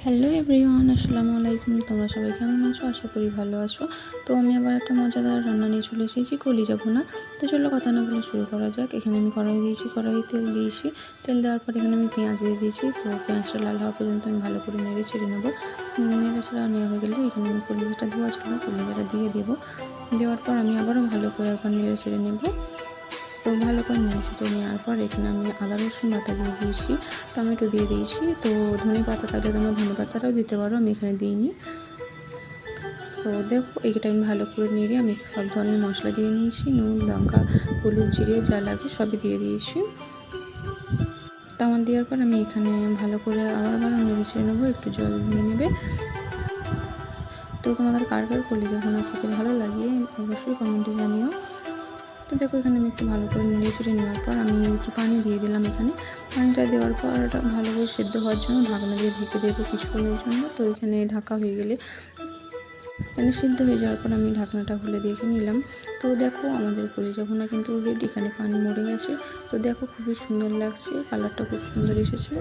Hello everyone, আসসালামু আলাইকুম। তোমরা সবাই কেমন আছো? আশা করি ভালো আছো। তো আমি আবার একটা মজাদার রান্না নিয়ে চলে এসেছি, কলিজা ভুনা। তো চলো কথা না বলে শুরু করা যাক। এখানে আমি কড়াই দিয়েছি, কড়াইয়ে তেল দিয়েছি। তেল দেওয়ার পর এখানে আমি পেঁয়াজ দিয়ে দিয়েছি। তো পেঁয়াজটা লাল হওয়া পর্যন্ত আমি ভালো করে নেড়ে ছেড়ে নেবো। নেড়ে ছেড়ে নেওয়া হয়ে গেলে এখানে আমি কলিজাটা ধোয়া ছিল, কলিজাটা দিয়ে দেবো। দেওয়ার পর আমি আবারও ভালো করে একবার নেড়ে ছেড়ে নেবো। তো ভালো করে নেড়ে নেওয়ার পর এখানে আমি আদা রসুন বাটা দিয়ে দিয়েছি, টমেটো দিয়ে দিয়েছি। তো ধনে পাতা থাকলে তোমরা ধনে পাতাটাও দিতে পারো, আমি এখানে দিইনি। তো দেখো এইটা আমি ভালো করে নেড়ে আমি সব ধরনের মশলা দিয়ে নিয়েছি, নুন, লঙ্কা, হলুদ, জিরে যা লাগে সবই দিয়ে দিয়েছি। টমেটো দেওয়ার পর আমি এখানে ভালো করে আবার নেড়ে ছেড়ে নেবো, একটু জল দিয়ে নেবে। তো তোমাদের কার কার কলিজা ভুনা খেতে ভালো লাগে অবশ্যই কমেন্টে জানিও। তো দেখো এখানে আমি একটু ভালো করে নেড়ে চেড়ে নেওয়ার পর আমি একটু পানি দিয়ে দিলাম। এখানে পানিটা দেওয়ার পর ওটা ভালোভাবে সেদ্ধ হওয়ার জন্য ঢাকনা দিয়ে ঢেকে দেবো কিছুক্ষণের জন্য। তো এখানে ঢাকা হয়ে গেলে মানে সিদ্ধ হয়ে যাওয়ার পর আমি ঢাকনাটা খুলে দেখে নিলাম। তো দেখো আমাদের কলিজা ভুনা কিন্তু রেডি, এখানে পানি মরে গেছে। তো দেখো খুবই সুন্দর লাগছে, কালারটা খুব সুন্দর এসেছে।